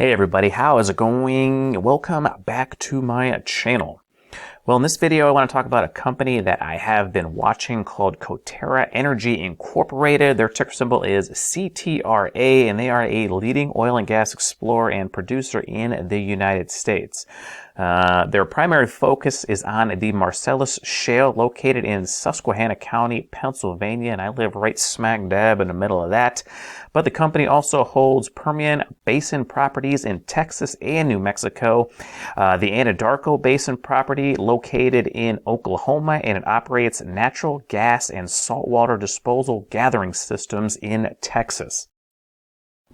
Hey everybody, how is it going? Welcome back to my channel. Well, in this video, I want to talk about a company that I have been watching called Coterra Energy Incorporated. Their ticker symbol is CTRA, and they are a leading oil and gas explorer and producer in the United States. Their primary focus is on the Marcellus Shale located in Susquehanna County, Pennsylvania, and I live right smack dab in the middle of that. But the company also holds Permian Basin properties in Texas and New Mexico, the Anadarko Basin property located in Oklahoma, and it operates natural gas and saltwater disposal gathering systems in Texas.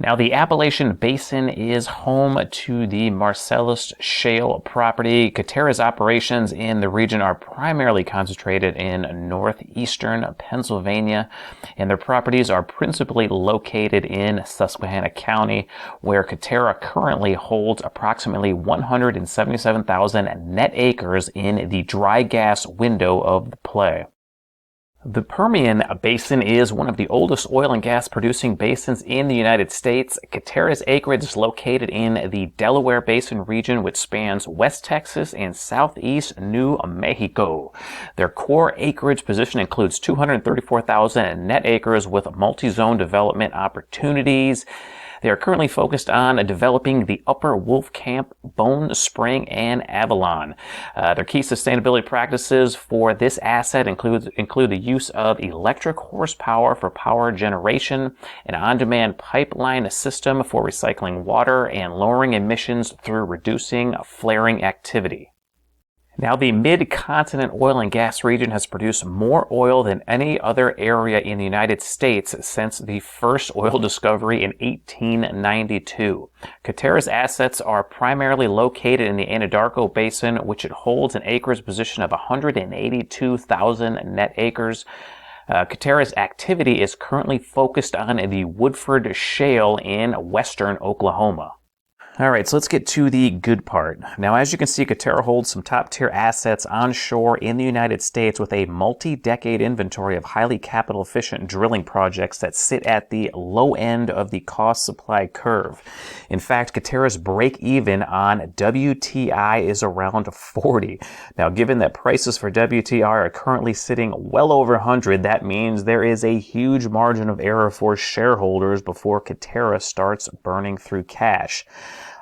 Now, the Appalachian Basin is home to the Marcellus Shale property. Coterra's operations in the region are primarily concentrated in northeastern Pennsylvania, and their properties are principally located in Susquehanna County, where Coterra currently holds approximately 177,000 net acres in the dry gas window of the play. The Permian Basin is one of the oldest oil and gas producing basins in the United States. Coterra's acreage is located in the Delaware Basin region, which spans West Texas and southeast New Mexico. Their core acreage position includes 234,000 net acres with multi-zone development opportunities. They are currently focused on developing the Upper Wolfcamp, Bone Spring, and Avalon. Their key sustainability practices for this asset include the use of electric horsepower for power generation, an on-demand pipeline system for recycling water, and lowering emissions through reducing flaring activity. Now, the mid-continent oil and gas region has produced more oil than any other area in the United States since the first oil discovery in 1892. Coterra's assets are primarily located in the Anadarko Basin, which it holds an acreage position of 182,000 net acres. Coterra's activity is currently focused on the Woodford Shale in western Oklahoma. All right, so let's get to the good part. Now, as you can see, Coterra holds some top-tier assets onshore in the United States with a multi-decade inventory of highly capital-efficient drilling projects that sit at the low end of the cost-supply curve. In fact, Coterra's break-even on WTI is around 40. Now, given that prices for WTI are currently sitting well over 100, that means there is a huge margin of error for shareholders before Coterra starts burning through cash.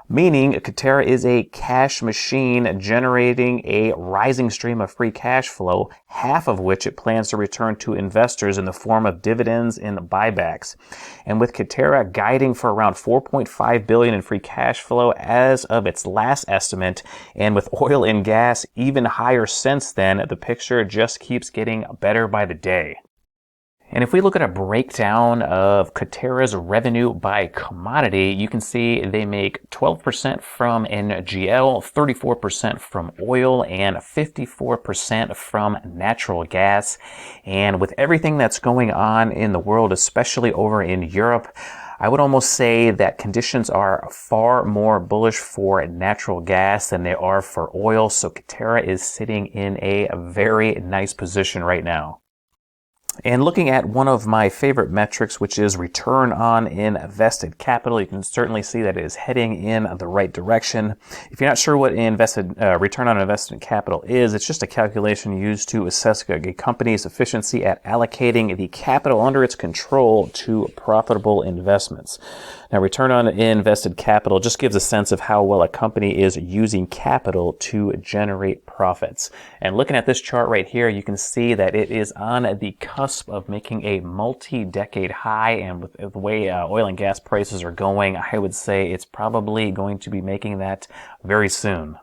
Meaning, Coterra is a cash machine generating a rising stream of free cash flow, half of which it plans to return to investors in the form of dividends and buybacks. And with Coterra guiding for around $4.5 billion in free cash flow as of its last estimate, and with oil and gas even higher since then, the picture just keeps getting better by the day. And if we look at a breakdown of Coterra's revenue by commodity, you can see they make 12% from NGL, 34% from oil, and 54% from natural gas. And with everything that's going on in the world, especially over in Europe, I would almost say that conditions are far more bullish for natural gas than they are for oil. So Coterra is sitting in a very nice position right now. And looking at one of my favorite metrics, which is return on invested capital, you can certainly see that it is heading in the right direction. If you're not sure what return on invested capital is, it's just a calculation used to assess a company's efficiency at allocating the capital under its control to profitable investments. Now, return on invested capital just gives a sense of how well a company is using capital to generate profits. And looking at this chart right here, you can see that it is on the cusp of making a multi-decade high, and with the way oil and gas prices are going, I would say it's probably going to be making that very soon.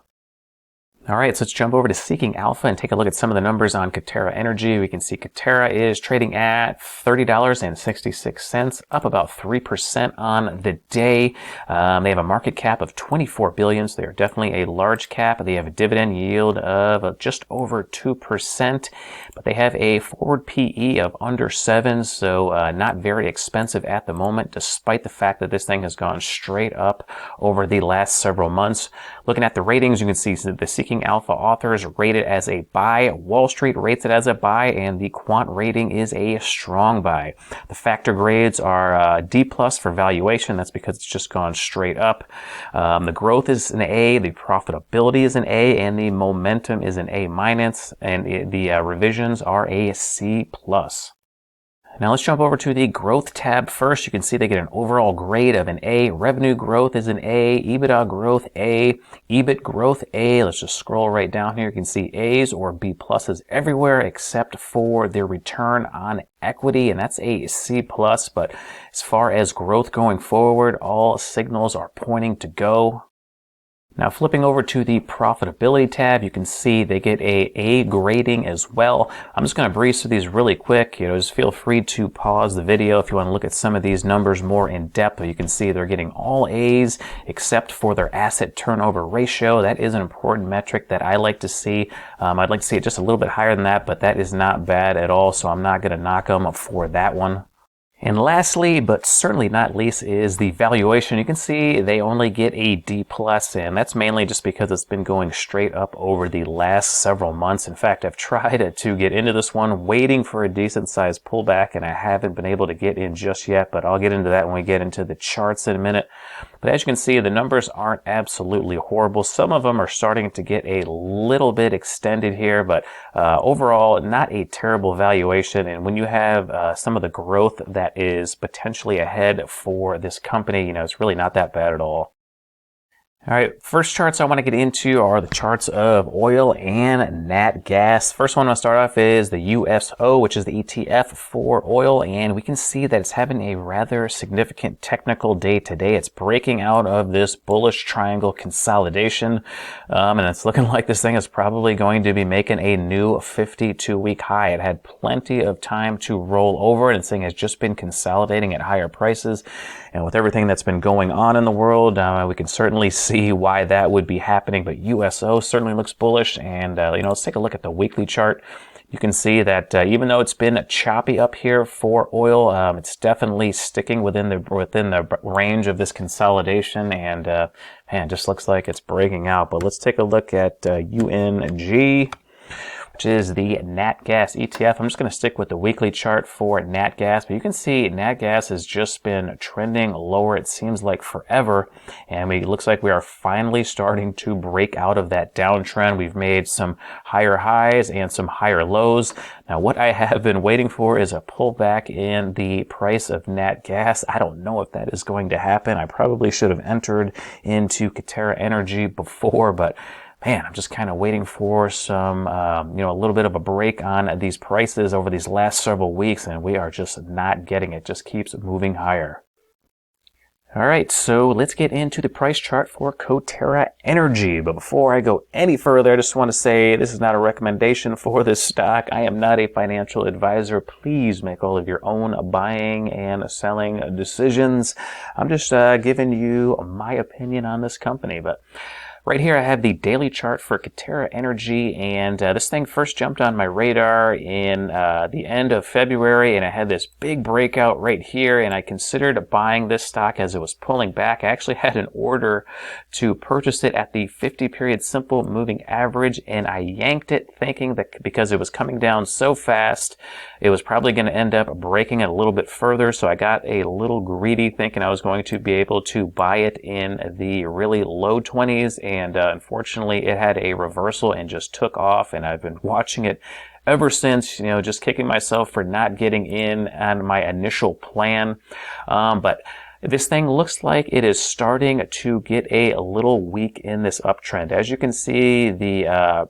All right, so let's jump over to Seeking Alpha and take a look at some of the numbers on Coterra Energy. We can see Coterra is trading at $30.66, up about 3% on the day. They have a market cap of $24 billion, so they are definitely a large cap. They have a dividend yield of just over 2%, but they have a forward PE of under 7, so not very expensive at the moment, despite the fact that this thing has gone straight up over the last several months. Looking at the ratings, you can see the Seeking Seeking Alpha authors rate it as a buy, Wall Street rates it as a buy, and the quant rating is a strong buy. The factor grades are D+ for valuation. That's because it's just gone straight up. The growth is an A, the profitability is an A, and the momentum is an A-, and the revisions are a C+. Now let's jump over to the growth tab first. You can see they get an overall grade of an A. Revenue growth is an A. EBITDA growth A. EBIT growth A. Let's just scroll right down here. You can see A's or B pluses everywhere except for their return on equity, and that's a C+. But as far as growth going forward, all signals are pointing to go. Now flipping over to the profitability tab, you can see they get A grading as well. I'm just going to breeze through these really quick. Just feel free to pause the video if you want to look at some of these numbers more in depth. You can see they're getting all A's except for their asset turnover ratio. That is an important metric that I like to see. I'd like to see it just a little bit higher than that, but that is not bad at all, so I'm not going to knock them for that one. And lastly, but certainly not least, is the valuation. You can see they only get a D+, and that's mainly just because it's been going straight up over the last several months. In fact, I've tried to get into this one, waiting for a decent sized pullback, and I haven't been able to get in just yet, but I'll get into that when we get into the charts in a minute. But as you can see, the numbers aren't absolutely horrible. Some of them are starting to get a little bit extended here, but overall, not a terrible valuation. And when you have some of the growth that is potentially ahead for this company, it's really not that bad at all. All right, first charts I want to get into are the charts of oil and nat gas. First one I'll start off is the USO, which is the ETF for oil, and we can see that it's having a rather significant technical day today. It's breaking out of this bullish triangle consolidation, and it's looking like this thing is probably going to be making a new 52-week high. It had plenty of time to roll over, and this thing has just been consolidating at higher prices. And with everything that's been going on in the world, we can certainly see why that would be happening. But USO certainly looks bullish. And, let's take a look at the weekly chart. You can see that even though it's been choppy up here for oil, it's definitely sticking within the range of this consolidation. And, man, just looks like it's breaking out. But let's take a look at UNG, which is the nat gas ETF. I'm just going to stick with the weekly chart for nat gas, but you can see nat gas has just been trending lower, it seems like forever, and it looks like we are finally starting to break out of that downtrend. We've made some higher highs and some higher lows. Now what I have been waiting for is a pullback in the price of nat gas. I don't know if that is going to happen. I probably should have entered into Coterra Energy before, but man, I'm just kind of waiting for some, a little bit of a break on these prices over these last several weeks, and we are just not getting it. It just keeps moving higher. All right, so let's get into the price chart for Coterra Energy. But before I go any further, I just want to say this is not a recommendation for this stock. I am not a financial advisor. Please make all of your own buying and selling decisions. I'm just giving you my opinion on this company. But right here I have the daily chart for Coterra Energy, and this thing first jumped on my radar in the end of February, and I had this big breakout right here, and I considered buying this stock as it was pulling back. I actually had an order to purchase it at the 50-period simple moving average, and I yanked it thinking that because it was coming down so fast, it was probably going to end up breaking it a little bit further, so I got a little greedy thinking I was going to be able to buy it in the really low 20s, and unfortunately it had a reversal and just took off, and I've been watching it ever since, just kicking myself for not getting in on my initial plan. But this thing looks like it is starting to get a little weak in this uptrend. As you can see, the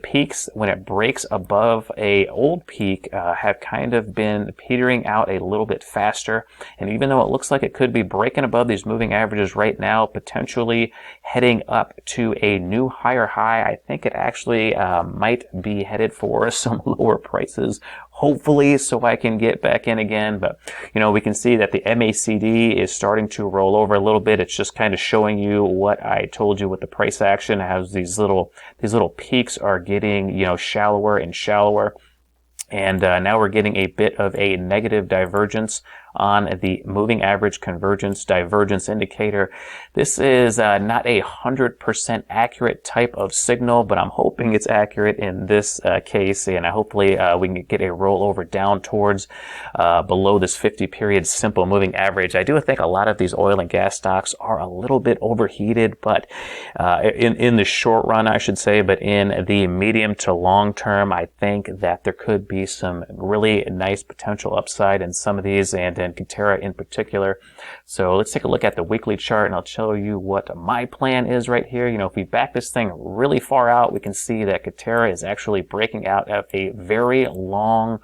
peaks, when it breaks above a old peak, have kind of been petering out a little bit faster. And even though it looks like it could be breaking above these moving averages right now, potentially heading up to a new higher high, I think it actually might be headed for some lower prices, hopefully, so I can get back in again. But we can see that the MACD is starting to roll over a little bit. It's just kind of showing you what I told you with the price action, as these little peaks are getting shallower and shallower. And now we're getting a bit of a negative divergence on the moving average convergence divergence indicator. This is not a 100% accurate type of signal, but I'm hoping it's accurate in this case, and hopefully we can get a rollover down towards below this 50-period simple moving average. I do think a lot of these oil and gas stocks are a little bit overheated, but in the short run, I should say, but in the medium to long term, I think that there could be some really nice potential upside in some of these, and in Coterra in particular. So let's take a look at the weekly chart, and I'll show you what my plan is right here. You know, if we back this thing really far out, we can see that Coterra is actually breaking out of a very long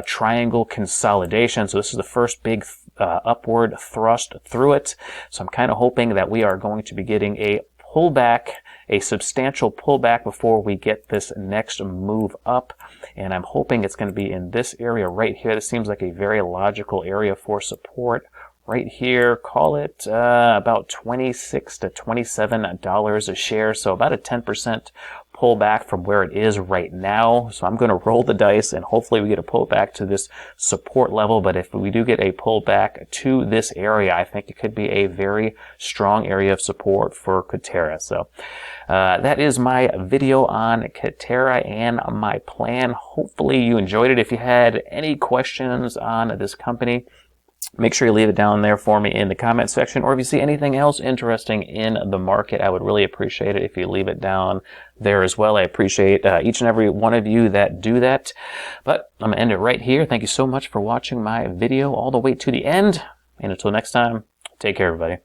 triangle consolidation. So this is the first big upward thrust through it. So I'm kind of hoping that we are going to be getting a pullback, a substantial pullback before we get this next move up. And I'm hoping it's going to be in this area right here. This seems like a very logical area for support. Right here, call it about $26 to $27 a share, so about a 10% pullback from where it is right now. So I'm going to roll the dice, and hopefully we get a pullback to this support level. But if we do get a pullback to this area, I think it could be a very strong area of support for Coterra. So that is my video on Coterra and my plan. Hopefully you enjoyed it. If you had any questions on this company, make sure you leave it down there for me in the comment section, or if you see anything else interesting in the market, I would really appreciate it if you leave it down there as well. I appreciate each and every one of you that do that. But I'm going to end it right here. Thank you so much for watching my video all the way to the end, and until next time, take care, everybody.